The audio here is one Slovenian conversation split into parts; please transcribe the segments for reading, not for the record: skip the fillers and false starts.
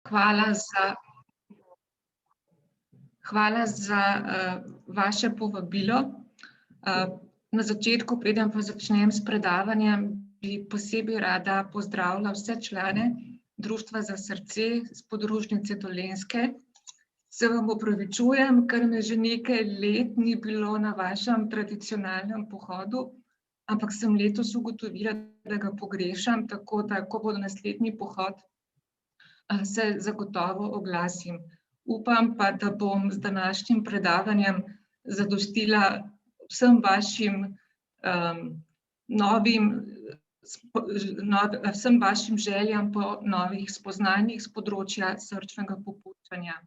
Hvala za vaše povabilo. Na začetku, preden pa začnem s predavanjem, bi posebej rada pozdravila vse člane Društva za srce s podružnice Dolenjske. Se vam opravičujem, ker me že nekaj let ni bilo na vašem tradicionalnem pohodu, ampak sem letos ugotovila, da ga pogrešam, tako da, ko bo naslednji pohod, se zagotovo oglasim. Upam pa, da bom z današnjim predavanjem zadostila vsem vašim vsem vašim željam po novih spoznanjih s področja srčnega popuščanja.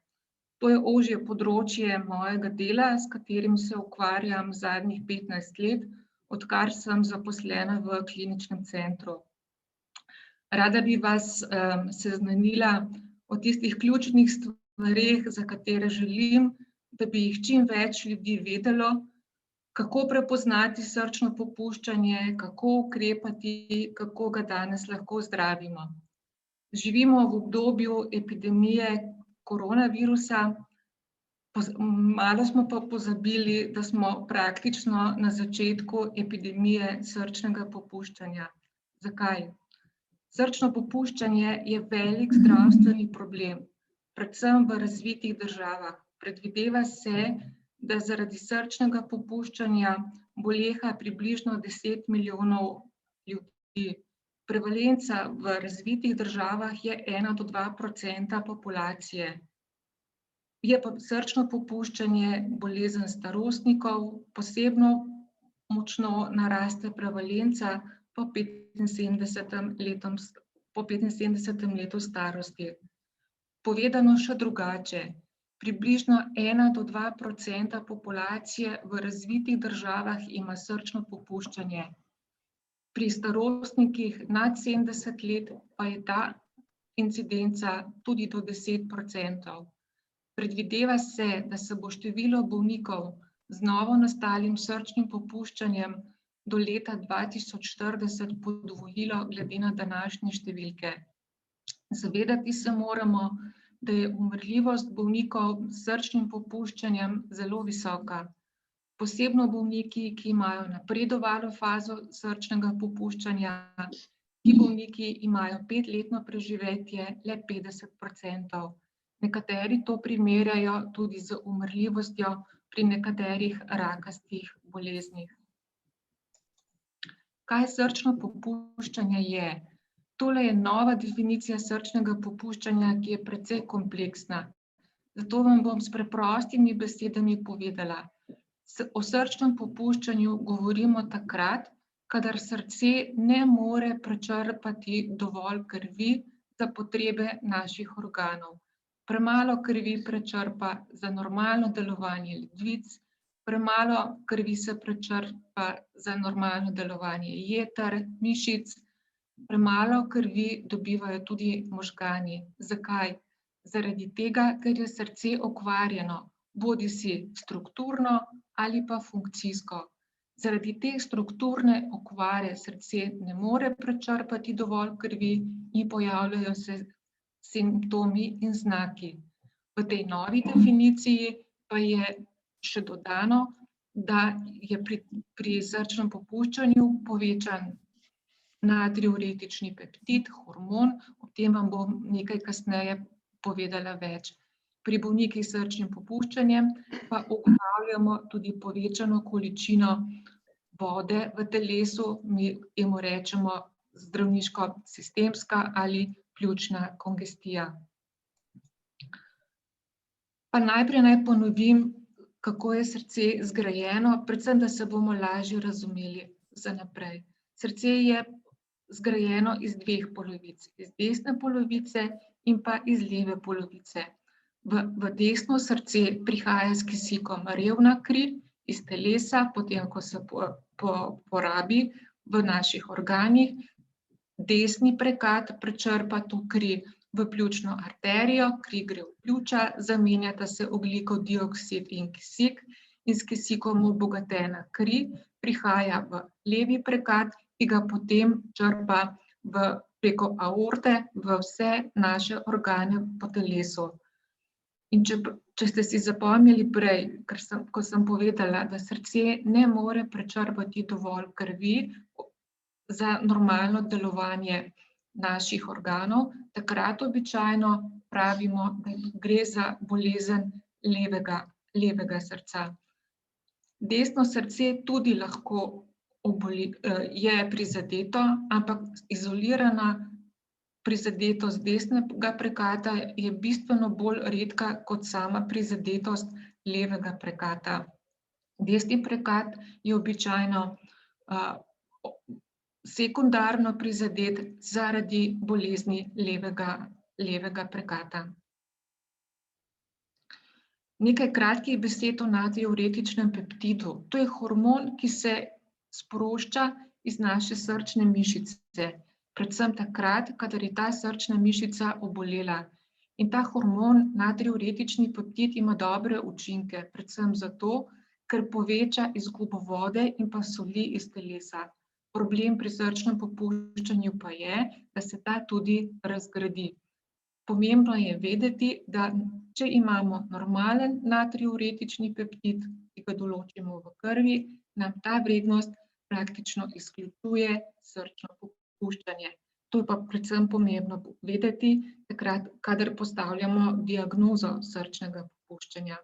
To je ožje področje mojega dela, s katerim se ukvarjam zadnjih 15 let, odkar sem zaposlena v kliničnem centru. Rada bi vas seznanila o tistih ključnih stvareh, za katere želim, da bi jih čim več ljudi vedelo, kako prepoznati srčno popuščanje, kako ukrepati, kako ga danes lahko zdravimo. Živimo v obdobju epidemije koronavirusa, malo smo pa pozabili, da smo praktično na začetku epidemije srčnega popuščanja. Zakaj? Srčno popuščanje je velik zdravstveni problem, predvsem v razvitih državah. Predvideva se, da zaradi srčnega popuščanja boleha približno 10 milijonov ljudi. Prevalenca v razvitih državah je 1–2% populacije. Je pa srčno popuščanje bolezen starostnikov, posebno močno naraste prevalenca po 75. letu starosti. Povedano še drugače, približno 1–2% populacije v razvitih državah ima srčno popuščanje. Pri starostnikih nad 70 let pa je ta incidenca tudi do 10%. Predvideva se, da se bo število bolnikov z novonastalim srčnim popuščanjem do leta 2040 podvojilo glede na današnje številke. Zavedati se moramo, da je umrljivost bolnikov s srčnim popuščanjem zelo visoka. Posebno bolniki, ki imajo napredovalo fazo srčnega popuščanja, ti bolniki imajo 5-letno preživetje le 50%. Nekateri to primerjajo tudi z umrljivostjo pri nekaterih rakastih boleznih. Kaj srčno popuščanje je? Tole je nova definicija srčnega popuščanja, ki je precej kompleksna. Zato vam bom s preprostimi besedami povedala. O srčnem popuščanju govorimo takrat, kadar srce ne more prečrpati dovolj krvi za potrebe naših organov. Premalo krvi prečrpa za normalno delovanje ledvic, premalo krvi se prečrpa za normalno delovanje jeter, mišic, premalo krvi dobivajo tudi možgani. Zakaj? Zaradi tega, ker je srce okvarjeno, bodisi strukturno ali pa funkcijsko. Zaradi te strukturne okvare srce ne more prečrpati dovolj krvi in pojavljajo se simptomi in znaki. V tej novi definiciji pa je še dodano, da je pri srčnem popuščanju povečan natriuretični peptid, hormon, o tem vam bom nekaj kasneje povedala več. Pri bolnikih s srčnim popuščanjem pa ugotavljamo tudi povečano količino vode v telesu, mi temu rečemo zdravniško sistemska ali pljučna kongestija. Pa najprej naj ponovim, kako je srce zgrajeno, predvsem, da se bomo lažje razumeli za naprej. Srce je zgrajeno iz dveh polovic, iz desne polovice in pa iz leve polovice. V desno srce prihaja s kisikom revna kri iz telesa, potem ko se porabi v naših organih. Desni prekat prečrpa to kri v pljučno arterijo, kri gre v pljuča, zamenjata se ogljikov dioksid in kisik in s kisikom obogatena kri prihaja v levi prekat, ki ga potem črpa v preko aorte v vse naše organe po telesu. In če ste si zapomnili prej, ko sem povedala, da srce ne more prečrpati dovolj krvi za normalno delovanje naših organov, takrat običajno pravimo, da gre za bolezen levega srca. Desno srce tudi lahko je prizadeto, ampak izolirana prizadetost desnega prekata je bistveno bolj redka kot sama prizadetost levega prekata. Desni prekat je običajno sekundarno prizadet zaradi bolezni levega prekata. Nekaj kratkih besed o natriuretičnem peptidu. To je hormon, ki se sprošča iz naše srčne mišice, predvsem takrat, kadar je ta srčna mišica obolela. In ta hormon, natriuretični peptid, ima dobre učinke, predvsem zato, ker poveča izgubo vode in pa soli iz telesa. Problem pri srčnem popuščanju pa je, da se ta tudi razgradi. Pomembno je vedeti, da če imamo normalen natriuretični peptid, ki ga določimo v krvi, nam ta vrednost praktično izključuje srčno popuščanje. To je pa predvsem pomembno vedeti, takrat, kadar postavljamo diagnozo srčnega popuščanja.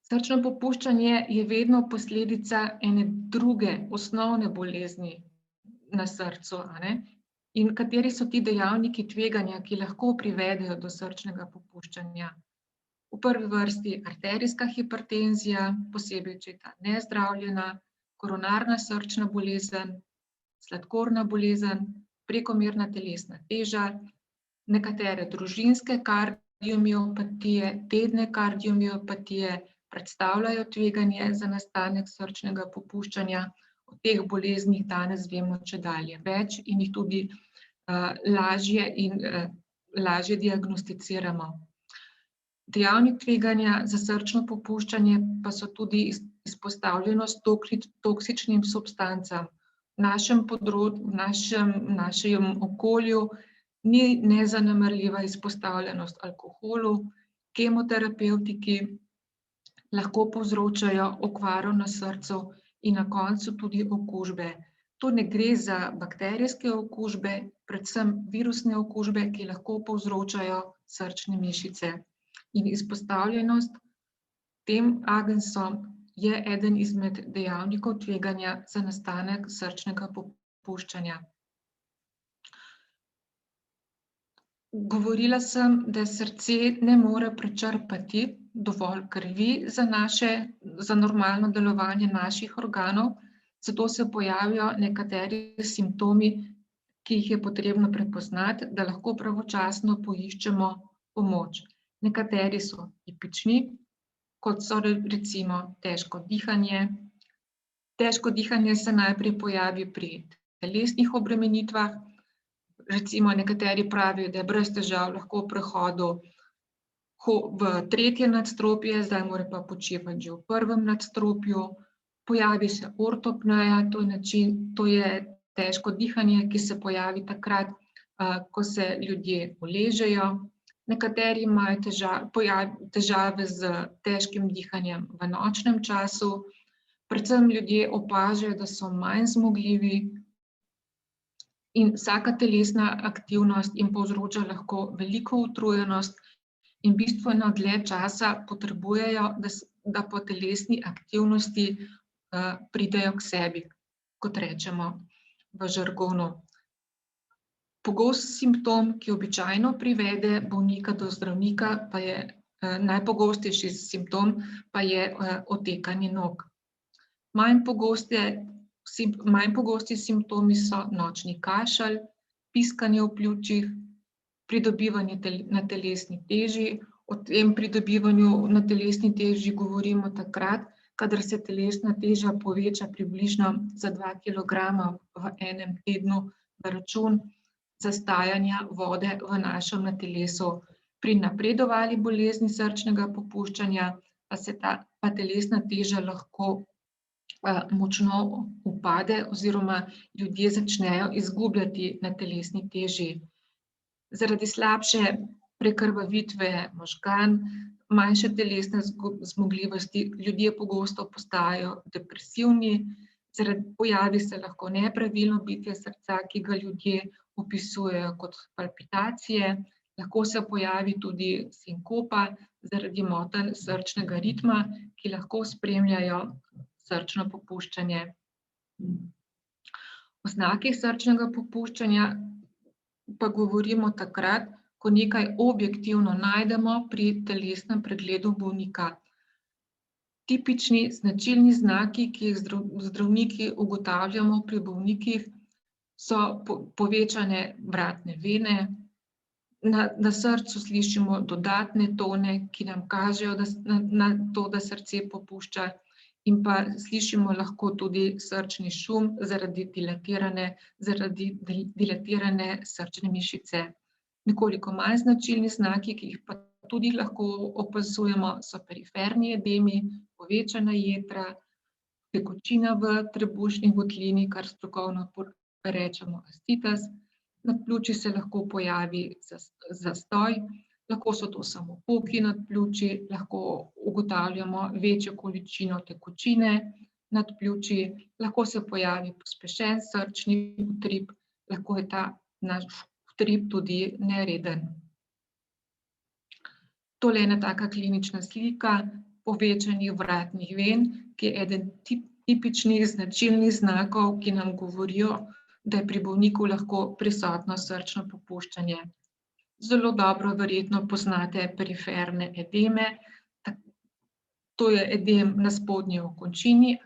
Srčno popuščanje je vedno posledica ene druge osnovne bolezni na srcu, In kateri so ti dejavniki tveganja, ki lahko privedejo do srčnega popuščanja? V prvi vrsti arterijska hipertenzija, posebej, če je ta nezdravljena, koronarna srčna bolezen, sladkorna bolezen, prekomerna telesna teža, nekatere družinske kardiomiopatije, dedne kardiomiopatije predstavljajo tveganje za nastanek srčnega popuščanja. O teh boleznih danes vemo čedalje več in jih tudi lažje diagnosticiramo. Dejavnik tveganja za srčno popuščanje pa so tudi izpostavljenost toksičnim substancam. V našem okolju ni nezanemarljiva izpostavljenost alkoholu, kemoterapevtiki lahko povzročajo okvaro na srcu in na koncu tudi okužbe. To ne gre za bakterijske okužbe, predvsem virusne okužbe, ki lahko povzročajo srčne mišice. In izpostavljenost tem agensom je eden izmed dejavnikov tveganja za nastanek srčnega popuščanja. Govorila sem, da srce ne more prečrpati dovolj krvi za normalno delovanje naših organov, zato se pojavijo nekateri simptomi, ki jih je potrebno prepoznati, da lahko pravočasno poiščemo pomoč. Nekateri so tipični, kot so recimo težko dihanje. Težko dihanje se najprej pojavi pri telesnih obremenitvah. Recimo nekateri pravijo, da je brez težav lahko v prehodu v tretje nadstropje, zdaj mora pa počivati že v prvem nadstropju. Pojavi se ortopneja, to je težko dihanje, ki se pojavi takrat, ko se ljudje uležejo. Nekateri imajo težave z težkim dihanjem v nočnem času, predvsem ljudje opažajo, da so manj zmogljivi, in vsaka telesna aktivnost jim povzroča lahko veliko utrujenost in bistveno dlje časa potrebujejo, da po telesni aktivnosti pridejo k sebi, kot rečemo v žargonu. Pogost simptom, ki običajno privede bolnika do zdravnika, pa je najpogostejši simptom, pa je otekanje nog. Manj pogosti simptomi so nočni kašelj, piskanje v pljučih, pridobivanje na telesni teži. O tem pridobivanju na telesni teži govorimo takrat, kadar se telesna teža poveča približno za 2 kilograma v enem tednu, na račun zastajanja vode v našem telesu. Pri napredovali bolezni srčnega popuščanja pa telesna teža lahko močno upade oziroma ljudje začnejo izgubljati na telesni teži. Zaradi slabše prekrvavitve možgan, manjše telesne zmogljivosti, ljudje pogosto postajajo depresivni, pojavi se lahko nepravilno bitje srca, ki ga ljudje opisujejo kot palpitacije, lahko se pojavi tudi sinkopa zaradi motenj srčnega ritma, ki lahko spremljajo srčno popuščanje. O znakih srčnega popuščanja pa govorimo takrat, ko nekaj objektivno najdemo pri telesnem pregledu bolnika. Tipični značilni znaki, ki jih zdravniki ugotavljamo pri bolnikih, so povečane vratne vene, na srcu slišimo dodatne tone, ki nam kažejo na to, da srce popušča, in pa slišimo lahko tudi srčni šum zaradi dilatirane srčne mišice. Nekoliko manj značilni znaki, ki jih pa tudi lahko opazujemo, so periferni edemi, povečana jetra, tekočina v trebušni votlini, kar strokovno rečemo ascites, na pljučih se lahko pojavi zastoj, lahko so to samo poki nad pljuči, lahko ugotavljamo večjo količino tekočine nad pljuči, lahko se pojavi pospešen srčni utrip, lahko je ta naš utrip tudi nereden. Tole je ena taka klinična slika povečanih vratnih ven, ki je eden tipičnih značilnih znakov, ki nam govorijo, da je pri bolniku lahko prisotno srčno popuščanje. Zelo dobro verjetno poznate periferne edeme, to je edem na spodnji okončini,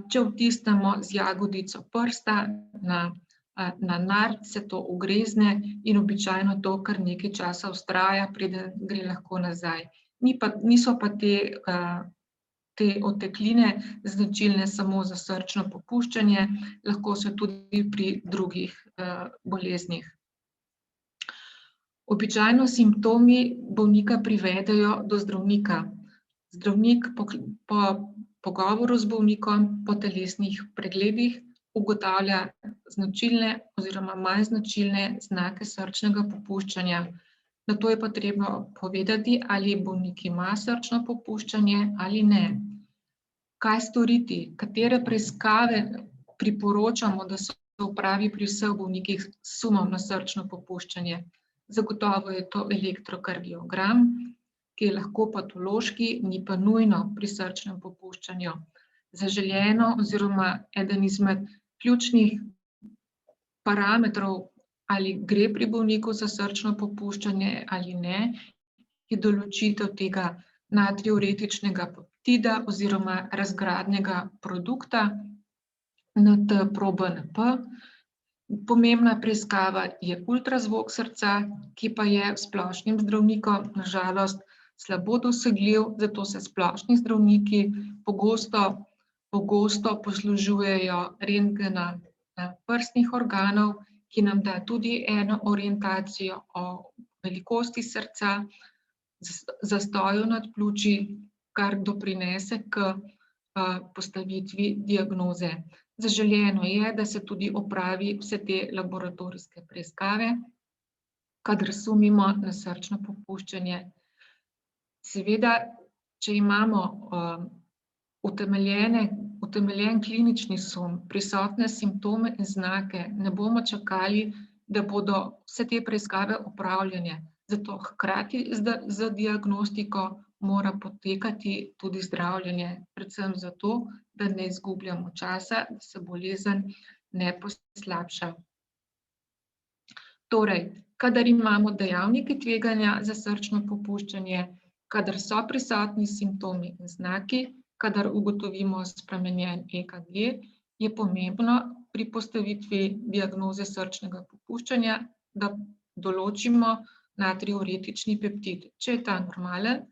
če vtisnemo z jagodico prsta na nard, se to ugrezne in običajno to kar nekaj časa vztraja, preden gre lahko nazaj. Niso pa te otekline značilne samo za srčno popuščanje, lahko so tudi pri drugih boleznih. Običajno simptomi bolnika privedejo do zdravnika. Zdravnik po pogovoru z bolnikom, po telesnih pregledih ugotavlja značilne oziroma manj značilne znake srčnega popuščanja. Nato je potrebno povedati, ali bolnik ima srčno popuščanje ali ne. Kaj storiti? Katere preiskave priporočamo, da se opravi pri vseh bolnikih s sumom na srčno popuščanje? Zagotovo je to elektrokardiogram, ki je lahko patološki, ni pa nujno pri srčnem popuščanju. Zaželeno oziroma eden izmed ključnih parametrov, ali gre pri bolniku za srčno popuščanje ali ne, je določitev tega natriuretičnega peptida oziroma razgradnega produkta NT-proBNP. Pomembna preiskava je ultrazvok srca, ki pa je splošnim zdravnikom na žalost slabo dosegljiv, zato se splošni zdravniki pogosto poslužujejo rentgena prstnih organov, ki nam da tudi eno orientacijo o velikosti srca, zastoju nad pljuči, kar doprinese k postavitvi diagnoze. Zaželeno je, da se tudi opravi vse te laboratorijske preiskave, kadar sumimo na srčno popuščanje. Seveda, če imamo utemeljen klinični sum, prisotne simptome in znake, ne bomo čakali, da bodo vse te preiskave opravljene. Zato hkrati z diagnostiko mora potekati tudi zdravljenje, predvsem zato, da ne izgubljamo časa, da se bolezen ne poslabša. Torej, kadar imamo dejavnike tveganja za srčno popuščanje, kadar so prisotni simptomi in znaki, kadar ugotovimo spremenjen EKG, je pomembno pri postavitvi diagnoze srčnega popuščanja, da določimo natriuretični peptid. Če je ta normalen,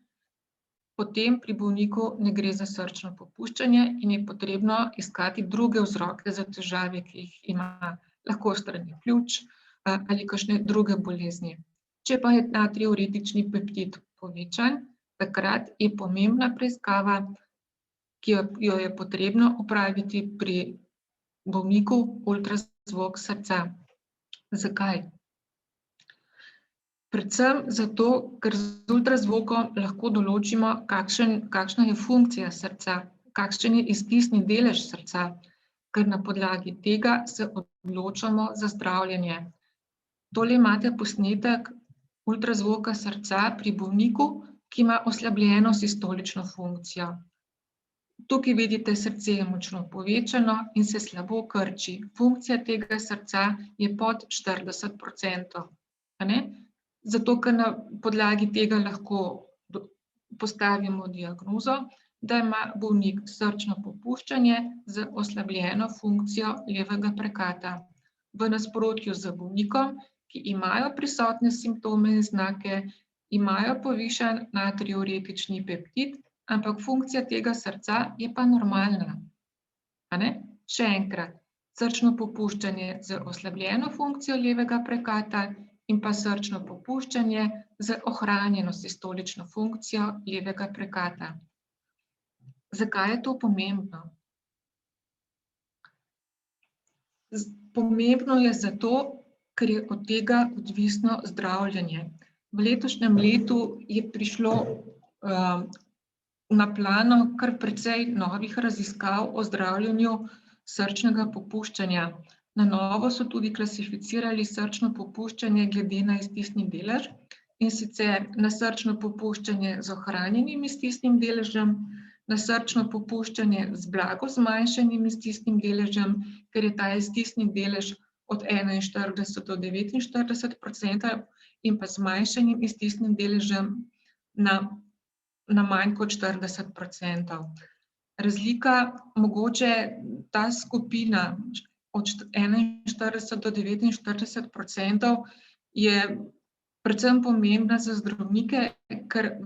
potem pri bolniku ne gre za srčno popuščanje in je potrebno iskati druge vzroke za težave, ki jih ima, lahko s strani pljuč ali kakšne druge bolezni. Če pa je natriuretični peptid povečan, takrat je pomembna preiskava ki jo je potrebno opraviti pri bolniku ultrazvok srca. Zakaj? Predvsem zato, ker z ultrazvokom lahko določimo, kakšna je funkcija srca, kakšen je iztisni delež srca, ker na podlagi tega se odločamo za zdravljenje. Tole imate posnetek ultrazvoka srca pri bolniku, ki ima oslabljeno sistolično funkcijo. Tukaj vidite, srce je močno povečano in se slabo krči. Funkcija tega srca je pod 40%, a ne? Zato, ker na podlagi tega lahko postavimo diagnozo, da ima bolnik srčno popuščanje z oslabljeno funkcijo levega prekata. V nasprotju z bolnikom, ki imajo prisotne simptome in znake, imajo povišan natriuretični peptid, ampak funkcija tega srca je pa normalna. A ne? Še enkrat, srčno popuščanje z oslabljeno funkcijo levega prekata in pa srčno popuščanje z ohranjeno sistolično funkcijo levega prekata. Zakaj je to pomembno? Pomembno je zato, ker je od tega odvisno zdravljenje. V letošnjem letu je prišlo na plano kar precej novih raziskav o zdravljenju srčnega popuščanja. Na novo so tudi klasificirali srčno popuščanje glede na iztisni delež, in sicer na srčno popuščanje z ohranjenim iztisnim deležem, na srčno popuščanje z blago zmanjšanim iztisnim deležem, ker je ta iztisni delež od 41 do 49%, in pa zmanjšanim iztisnim deležem na manj kot 40%. Razlika, mogoče ta skupina od 41 do 49% je predvsem pomembna za zdravnike, ker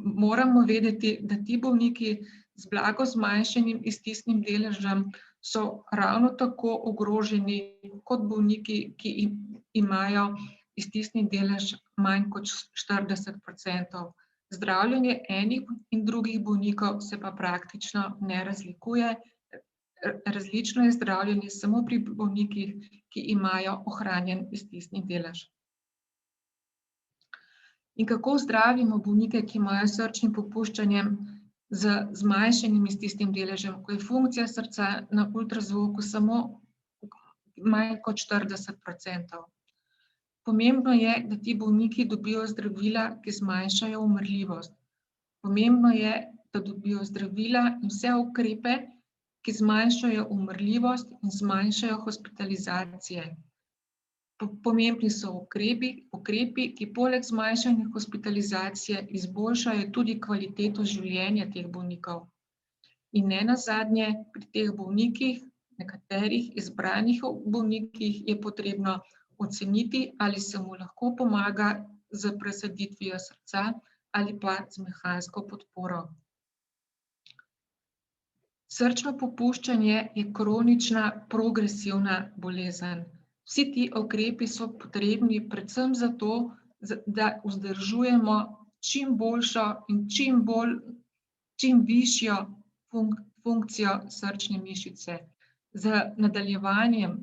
moramo vedeti, da ti bolniki z blago zmanjšanim iztisnim deležem so ravno tako ogroženi kot bolniki, ki imajo iztisni delež manj kot 40%. Zdravljenje enih in drugih bolnikov se pa praktično ne razlikuje. Različno je zdravljenje samo pri bolnikih, ki imajo ohranjen iztisni delež. In kako zdravimo bolnike, ki imajo s srčnim popuščanjem z zmanjšanim iztisnim deležem, ko je funkcija srca na ultrazvoku samo manj kot 40%? Pomembno je, da ti bolniki dobijo zdravila, ki zmanjšajo umrljivost. Pomembno je, da dobijo zdravila in vse ukrepe, ki zmanjšajo umrljivost in zmanjšajo hospitalizacije. Pomembni so ukrepi, ki poleg zmanjšanja hospitalizacije izboljšajo tudi kvaliteto življenja teh bolnikov. In nenazadnje, pri teh bolnikih, nekaterih izbranih bolnikih, je potrebno oceniti, ali se mu lahko pomaga z presaditvijo srca ali pa z mehansko podporo. Srčno popuščanje je kronična progresivna bolezen. Vsi ti ukrepi so potrebni predvsem zato, da vzdržujemo čim boljšo in čim višjo funkcijo srčne mišice. Z nadaljevanjem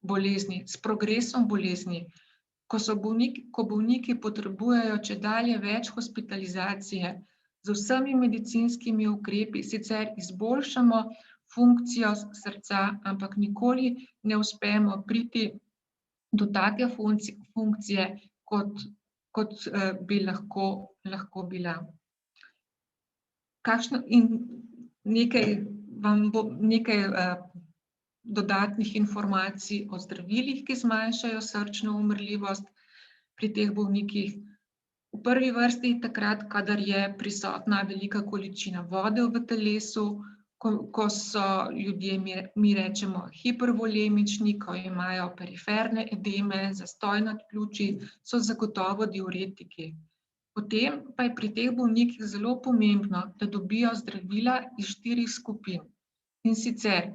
bolezni, s progresom bolezni, ko bolniki potrebujejo čedalje več hospitalizacije, z vsemi medicinskimi ukrepi sicer izboljšamo funkcijo srca, ampak nikoli ne uspemo priti do take funkcije, kot bi lahko bila. Nekaj dodatnih informacij o zdravilih, ki zmanjšajo srčno umrljivost pri teh bolnikih. V prvi vrsti takrat, kadar je prisotna velika količina vode v telesu, ko so ljudje, mi rečemo, hipervolemični, ko imajo periferne edeme, zastoj nad pljuči, so zagotovo diuretiki. Potem pa je pri teh bolnikih zelo pomembno, da dobijo zdravila iz 4 skupin. In sicer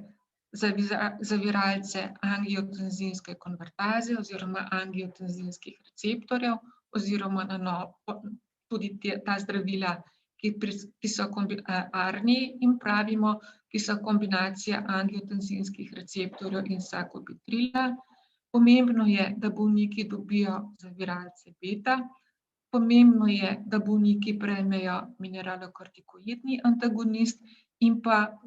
zaviralce angiotenzinske konvertaze oziroma angiotenzinskih receptorjev oziroma tudi ta zdravila, ki so ARNI jim pravimo, ki so kombinacija angiotenzinskih receptorjev in sakubitrila. Pomembno je, da bolniki dobijo zaviralce beta. Pomembno je, da bolniki prejmejo mineralokortikoidni antagonist in pa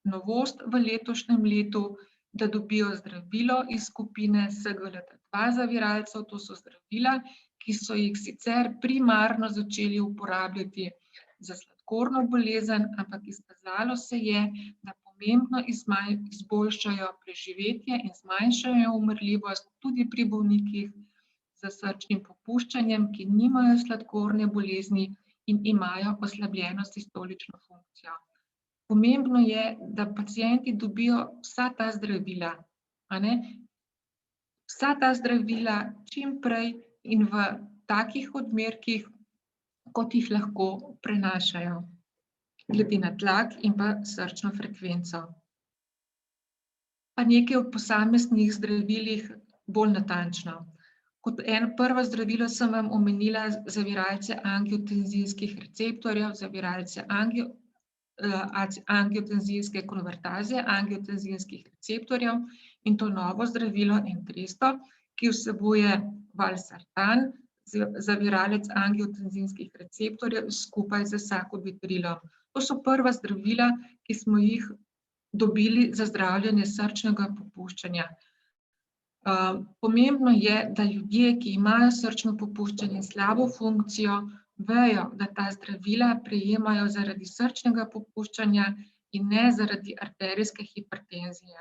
novost v letošnjem letu, da dobijo zdravilo iz skupine SGLT2 zaviralcev, to so zdravila, ki so jih sicer primarno začeli uporabljati za sladkorno bolezen, ampak izkazalo se je, da pomembno izboljšajo preživetje in zmanjšajo umrljivost tudi pri bolnikih z srčnim popuščanjem, ki nimajo sladkorne bolezni in imajo oslabljeno sistolično funkcijo. Pomembno je, da pacienti dobijo vsa ta zdravila, vsa ta zdravila čim prej in v takih odmerkih, kot jih lahko prenašajo, glede na tlak in pa srčno frekvenco. Pa nekaj o posameznih zdravilih bolj natančno. Kot prvo zdravilo sem vam omenila zaviralce angiotenzinskih receptorjev, zaviralce angiotenzinske konvertaze, angiotenzinskih receptorjev in to novo zdravilo Entresto, ki vsebuje valsartan, zaviralec angiotenzinskih receptorjev skupaj z sakubitrilom. To so prva zdravila, ki smo jih dobili za zdravljenje srčnega popuščanja. Pomembno je, da ljudje, ki imajo srčno popuščanje in slabo funkcijo, vejo, da ta zdravila prejemajo zaradi srčnega popuščanja in ne zaradi arterijske hipertenzije.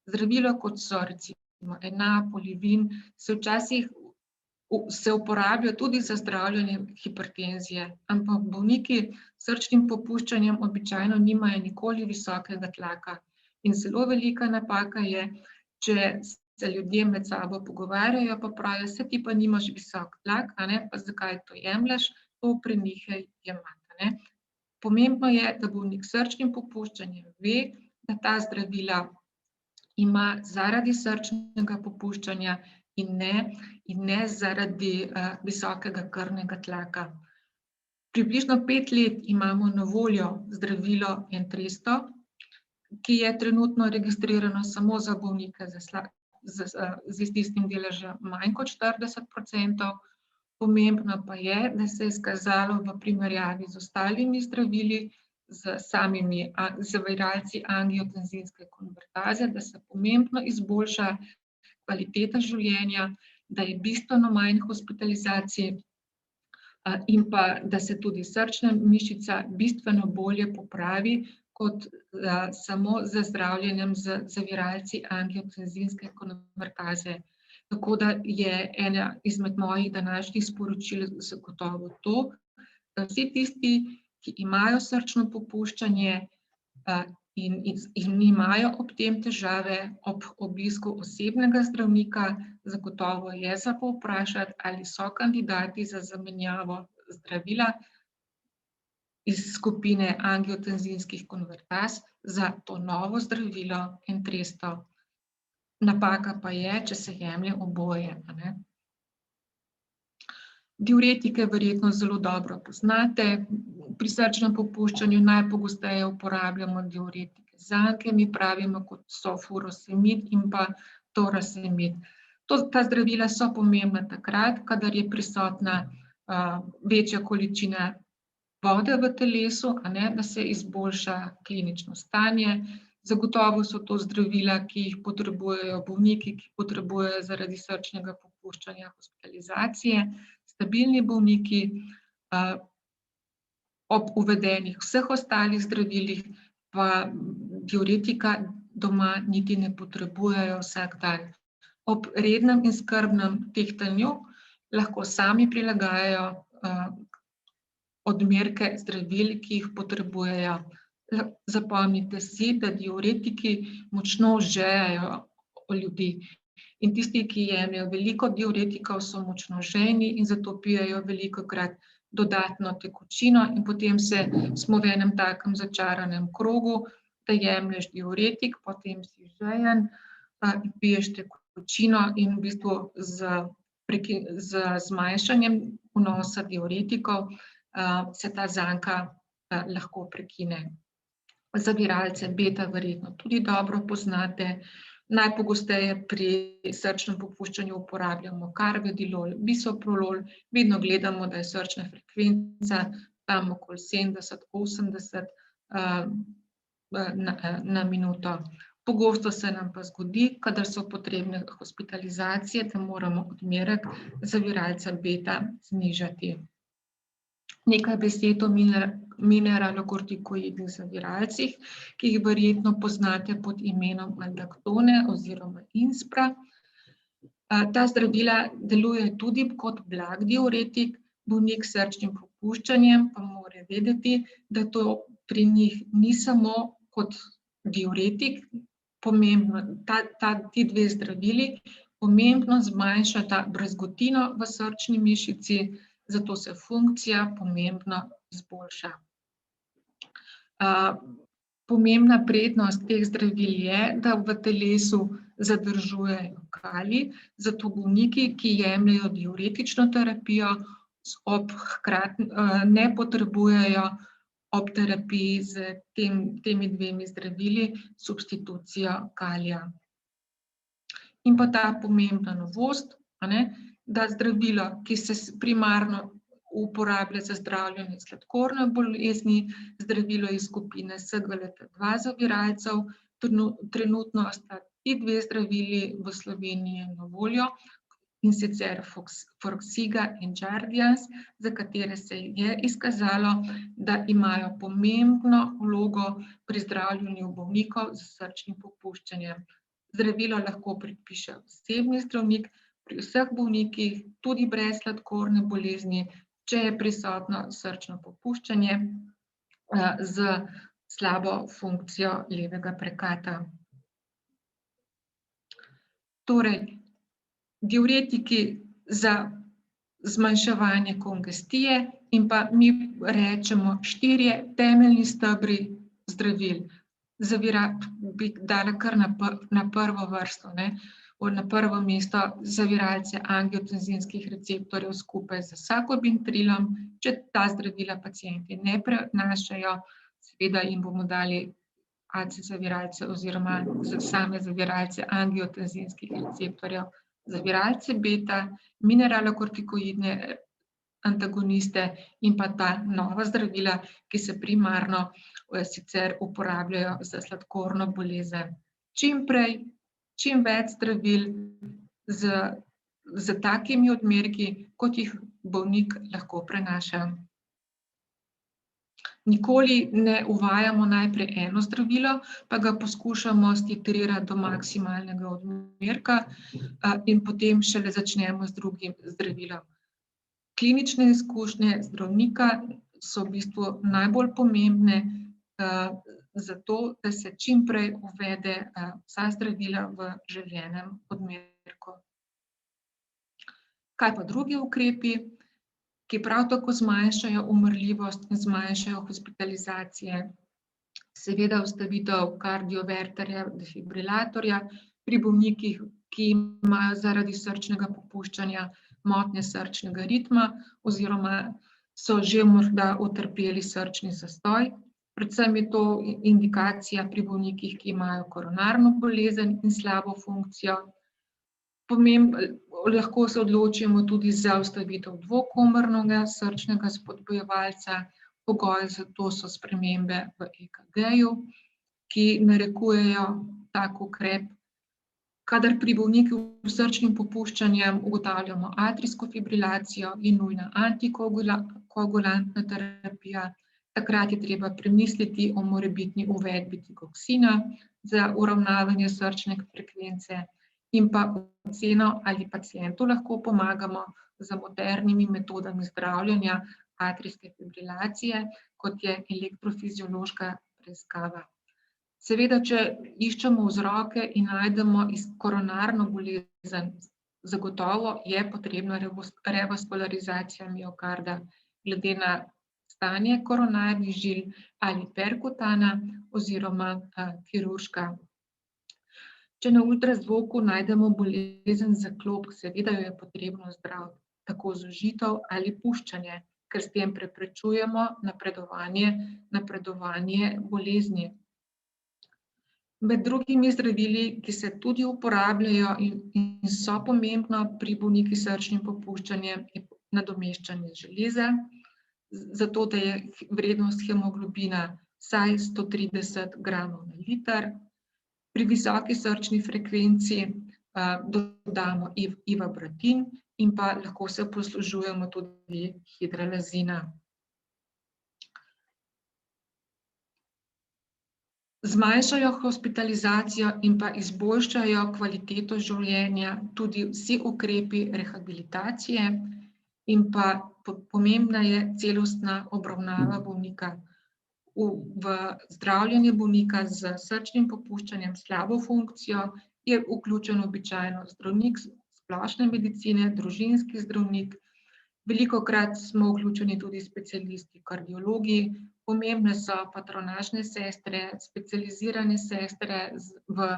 Zdravila, kot so recimo enapolivin, se včasih uporabljajo tudi za zdravljenje hipertenzije, ampak bolniki s srčnim popuščanjem običajno nimajo nikoli visokega tlaka. In zelo velika napaka je, če se ljudje med sabo pogovarjajo, pa pravijo, saj ti pa nimaš visok tlak, pa zakaj to jemlješ, to prenehaj jemati. Pomembno je, da bolnik s srčnim popuščanjem ve, da ta zdravila ima zaradi srčnega popuščanja in ne zaradi visokega krvnega tlaka. Približno 5 let imamo na voljo zdravilo Entresto, ki je trenutno registrirano samo za bolnike z tistim deležem manj kot 40%. Pomembno pa je, da se je izkazalo v primerjavi z ostalimi zdravili, z samimi zaviralci angiotenzinske konvertaze, da se pomembno izboljša kvaliteta življenja, da je bistveno manj hospitalizacij in pa, da se tudi srčna mišica bistveno bolje popravi, kot samo z zdravljenjem z zaviralci angiotenzinske konvertaze. Tako da je ena izmed mojih današnjih sporočil zagotovo to, da vsi tisti, ki imajo srčno popuščanje in imajo ob tem težave, ob obisku osebnega zdravnika, zagotovo je za povprašati, ali so kandidati za zamenjavo zdravila iz skupine angiotenzinskih konvertaz za to novo zdravilo Entresto. Napaka pa je, če se jemlje oboje. Diuretike verjetno zelo dobro poznate. Pri srčnem popuščanju najpogosteje uporabljamo diuretike zanke, mi pravimo, kot so furosemid in pa torasemid. Ta zdravila so pomembna takrat, kadar je prisotna večja količina vode v telesu, da se izboljša klinično stanje. Zagotovo so to zdravila, ki jih potrebujejo bolniki, ki potrebujejo zaradi srčnega popuščanja hospitalizacije, stabilni bolniki, ob uvedenih vseh ostalih zdravilih pa diuretika doma niti ne potrebujejo vsak dan. Ob rednem in skrbnem tehtanju lahko sami prilagajajo odmerke zdravil, ki jih potrebujejo. Zapomnite si, da diuretiki močno žejajo ljudi. In tisti, ki jemljejo veliko diuretikov, so močno žejni in zato pijejo velikokrat dodatno tekočino in potem smo v enem takem začaranem krogu, da jemlješ diuretik, potem si žejen, piješ tekočino in v bistvu z zmanjšanjem vnosa diuretikov se ta zanka lahko prekine. Zaviralce beta verjetno tudi dobro poznate. Najpogosteje pri srčnem popuščanju uporabljamo karvedilol, bisoprolol. Vedno gledamo, da je srčna frekvenca tam okoli 70-80 na minuto. Pogosto se nam pa zgodi, kadar so potrebne hospitalizacije, da moramo odmerek zaviralca beta znižati. Nekaj besed o mineralokortikoidnih zaviralcih, ki jih verjetno poznate pod imenom aldaktone oziroma Inspra. Ta zdravila deluje tudi kot blag diuretik, bolnik s srčnim popuščanjem pa mora vedeti, da to pri njih ni samo kot diuretik, pomembno, ti dve zdravili pomembno zmanjšata brazgotino v srčni mišici, zato se funkcija pomembno izboljša. Pomembna prednost teh zdravil je, da v telesu zadržujejo kalij, zato bolniki, ki jemljejo diuretično terapijo, ne potrebujejo ob terapiji s temi dvemi zdravili substitucijo kalija. In pa ta pomembna novost, da zdravilo, ki se primarno uporablja za zdravljenje sladkorne bolezni, zdravilo iz skupine SGLT2 zaviralcev, trenutno sta ti dve zdravili v Sloveniji na voljo, in sicer Forxiga in Jardiance, za katere se je izkazalo, da imajo pomembno vlogo pri zdravljenju bolnikov s srčnim popuščanjem. Zdravilo lahko predpiše osebni zdravnik pri vseh bolnikih, tudi brez sladkorne bolezni, če je prisotno srčno popuščanje z slabo funkcijo levega prekata. Torej, diuretiki za zmanjševanje kongestije in pa mi rečemo 4 temeljni stebri zdravil. Bi dala kar na prvo vrsto, na prvo mesto zaviralce angiotenzinskih receptorjev skupaj z sakobintrilom. Če ta zdravila pacienti ne prenašajo, seveda jim bomo dali AC zaviralce oziroma same zaviralce angiotenzinskih receptorjev, zaviralce beta, mineralokortikoidne antagoniste in pa ta nova zdravila, ki se primarno sicer uporabljajo za sladkorno bolezen. Čim prej, čim več zdravil s takimi odmerki, kot jih bolnik lahko prenaša. Nikoli ne uvajamo najprej eno zdravilo, pa ga poskušamo stitrirati do maksimalnega odmerka in potem šele začnemo z drugim zdravilom. Klinične izkušnje zdravnika so v bistvu najbolj pomembne zato, da se čim prej uvede vsa zdravila v želenem odmerku. Kaj pa drugi ukrepi, ki prav tako zmanjšajo umrljivost in zmanjšajo hospitalizacije? Seveda vstavitev kardioverterja, defibrilatorja pri bolnikih, ki imajo zaradi srčnega popuščanja motnje srčnega ritma oziroma so že morda utrpeli srčni zastoj. Predvsem je to indikacija pri bolnikih, ki imajo koronarno bolezen in slabo funkcijo. Lahko se odločimo tudi za vstavitev dvokomornega srčnega spodbujevalca. Pogoj za to so spremembe v EKG-ju, ki narekujejo tak ukrep. Kadar pri bolniku s srčnim popuščanjem ugotavljamo atrijsko fibrilacijo in nujna antikoagulantna terapija, takrat je treba premisliti o morebitni uvedbi digoksina za uravnavanje srčne frekvence in pa oceno, ali pacientu lahko pomagamo z modernimi metodami zdravljenja atrijske fibrilacije, kot je elektrofiziološka preiskava. Seveda, če iščemo vzroke in najdemo koronarno bolezen, zagotovo je potrebna revaskularizacija miokarda glede na stanje koronarnih žil ali perkutana oziroma kirurška. Če na ultrazvoku najdemo bolezen zaklopk, seveda jo je potrebno zdraviti, tako zožitev ali puščanje. ker s tem preprečujemo napredovanje bolezni. Med drugimi zdravili, ki se tudi uporabljajo in so pomembna pri bolnikih s srčnim popuščanjem, je nadomeščanje železa, zato da je vrednost hemoglobina vsaj 130 gramov na liter. Pri visoki srčni frekvenci dodamo ivabratin in pa lahko se poslužujemo tudi hidralazina. Zmanjšajo hospitalizacijo in pa izboljšajo kvaliteto življenja tudi vsi ukrepi rehabilitacije in pa pomembna je celostna obravnava bolnika. V zdravljenje bolnika s srčnim popuščanjem s slabo funkcijo je vključen običajno zdravnik splošne medicine, družinski zdravnik, velikokrat smo vključeni tudi specialisti kardiologi, pomembne so patronažne sestre, specializirane sestre v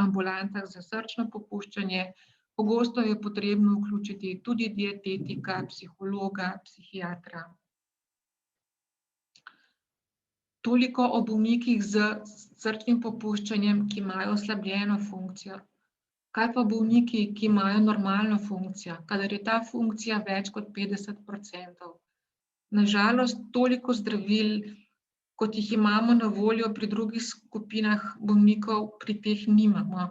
ambulantah za srčno popuščanje. Pogosto je potrebno vključiti tudi dietetika, psihologa, psihiatra. Toliko o bolnikih s srčnim popuščanjem, ki imajo oslabljeno funkcijo. Kaj pa bolniki, ki imajo normalno funkcijo, kadar je ta funkcija več kot 50%? Na žalost, toliko zdravil, kot jih imamo na voljo pri drugih skupinah bolnikov, pri teh nimamo.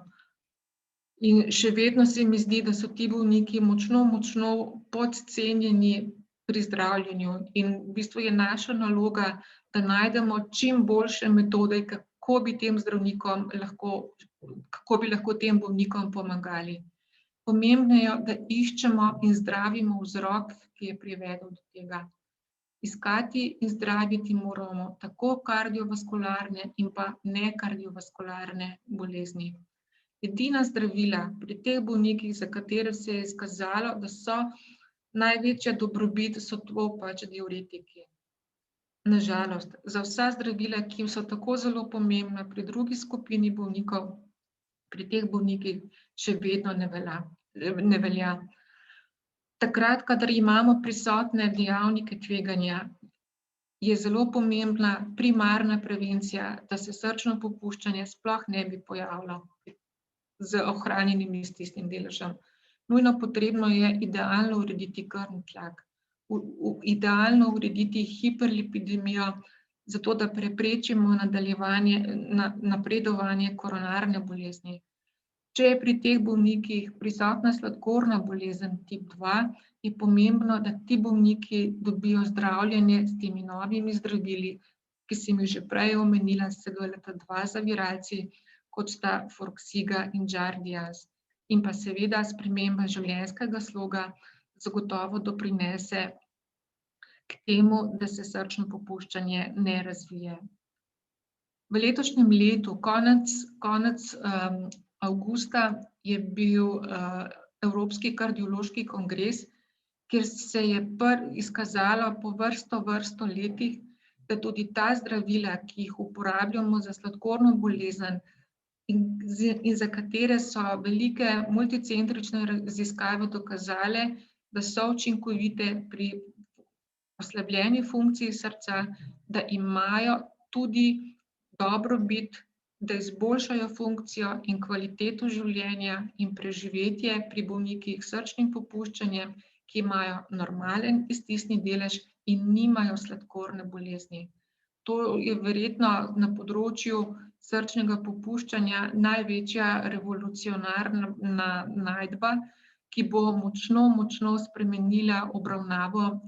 In še vedno se mi zdi, da so ti bolniki močno podcenjeni pri zdravljenju. In v bistvu je naša naloga, da najdemo čim boljše metode, kako bi lahko tem bolnikom pomagali. Pomembno je, da iščemo in zdravimo vzrok, ki je privedel do tega. Iskati in zdraviti moramo tako kardiovaskularne in pa nekardiovaskularne bolezni. Edina zdravila pri teh bolnikih, za katere se je izkazalo, da so največja dobrobit, so to pač diuretiki. Na žalost, za vsa zdravila, ki so tako zelo pomembna pri drugi skupini bolnikov, pri teh bolnikih še vedno ne velja. Takrat, kadar imamo prisotne dejavnike tveganja, je zelo pomembna primarna prevencija, da se srčno popuščanje sploh ne bi pojavilo z ohranjenim stisnjenim deležem. Nujno potrebno je idealno urediti krvni tlak, idealno urediti hiperlipidemijo, zato da preprečimo napredovanje koronarne bolezni. Če je pri teh bolnikih prisotna sladkorna bolezen tip 2, je pomembno, da ti bolniki dobijo zdravljenje s temi novimi zdravili, ki sem jih že prej omenila, SGLT2 zaviralci, kot sta Forxiga in Jardiance. In pa seveda sprememba življenjskega sloga zagotovo doprinese k temu, da se srčno popuščanje ne razvije. V letošnjem letu, konec avgusta, je bil Evropski kardiološki kongres, kjer se je izkazalo po vrsto letih, da tudi ta zdravila, ki jih uporabljamo za sladkorno bolezen in za katere so velike multicentrične raziskave dokazale, da so učinkovite pri oslabljeni funkciji srca, da imajo tudi dobrobit, da izboljšajo funkcijo in kvaliteto življenja in preživetje pri bolnikih s srčnim popuščanjem, ki imajo normalen iztisnjeni delež in nimajo sladkorne bolezni. To je verjetno na področju srčnega popuščanja največja revolucionarna najdba, ki bo močno spremenila obravnavo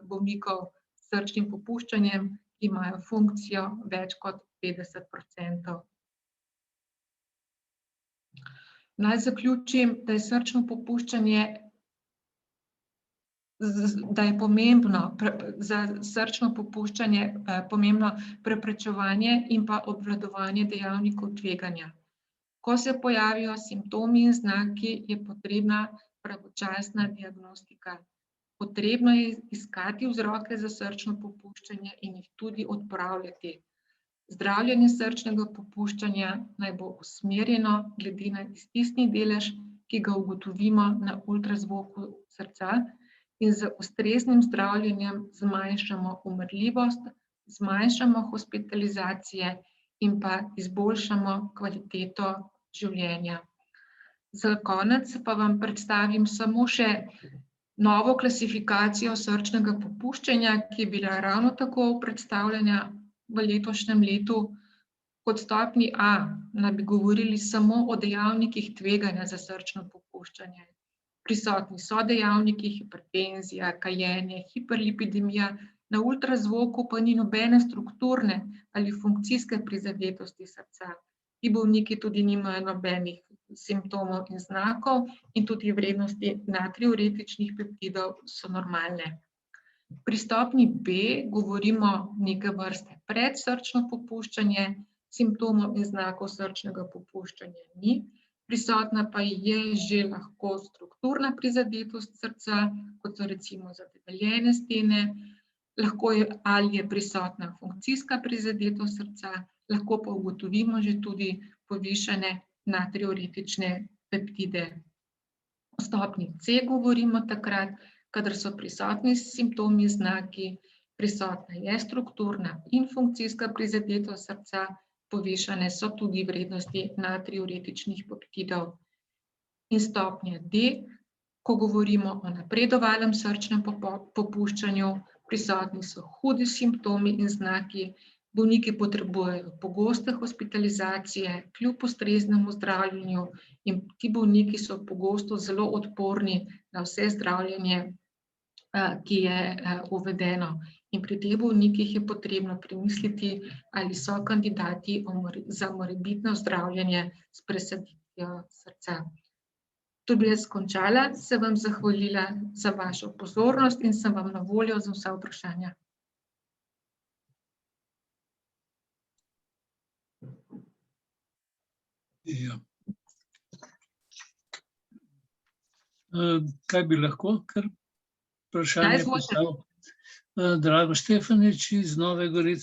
bolnikov s srčnim popuščanjem, ki imajo funkcijo več kot 50%. Naj zaključim, da je srčno popuščanje, da je pomembno za srčno popuščanje pomembno preprečevanje in pa obvladovanje dejavnikov tveganja. Ko se pojavijo simptomi in znaki, je potrebna pravočasna diagnostika. Potrebno je iskati vzroke za srčno popuščanje in jih tudi odpravljati. Zdravljenje srčnega popuščanja naj bo usmerjeno glede na iztisnjeni delež, ki ga ugotovimo na ultrazvoku srca, in z ustreznim zdravljenjem zmanjšamo umrljivost, zmanjšamo hospitalizacije in pa izboljšamo kvaliteto življenja. Za konec pa vam predstavim samo še novo klasifikacijo srčnega popuščanja, ki je bila ravno tako predstavljena v letošnjem letu. Kot stopnji A naj bi govorili samo o dejavnikih tveganja za srčno popuščanje. Prisotni so dejavniki hipertenzija, kajenje, hiperlipidemija, na ultrazvoku pa ni nobene strukturne ali funkcijske prizadetosti srca. Ti bolniki tudi nimajo nobenih simptomov in znakov in tudi vrednosti natriuretičnih peptidov so normalne. Pri stopnji B govorimo neke vrste predsrčno popuščanje, simptomov in znakov srčnega popuščanja ni, prisotna pa je že lahko strukturna prizadetost srca, kot so recimo zadebeljene stene, lahko je ali je prisotna funkcijska prizadetost srca, lahko pa ugotovimo že tudi povišane natriuretične peptide. O stopnji C govorimo takrat, kadar so prisotni simptomi, znaki, prisotna je strukturna in funkcijska prizadetost srca, povišane so tudi vrednosti natriuretičnih peptidov. In stopnja D, ko govorimo o napredovalnem srčnem popuščanju, prisotni so hudi simptomi in znaki, bolniki potrebujejo pogoste hospitalizacije kljub ustreznemu zdravljenju in ti bolniki so pogosto zelo odporni na vse zdravljenje, ki je uvedeno. In pri teh bolnikih je potrebno premisliti, ali so kandidati za morebitno zdravljenje s presaditvijo srca. Tu bi jaz končala, se vam zahvalila za vašo pozornost in sem vam na voljo za vsa vprašanja. Ja. Kaj bi lahko, kar vprašanje postavil? Drago Štefanič iz Nove Gorice.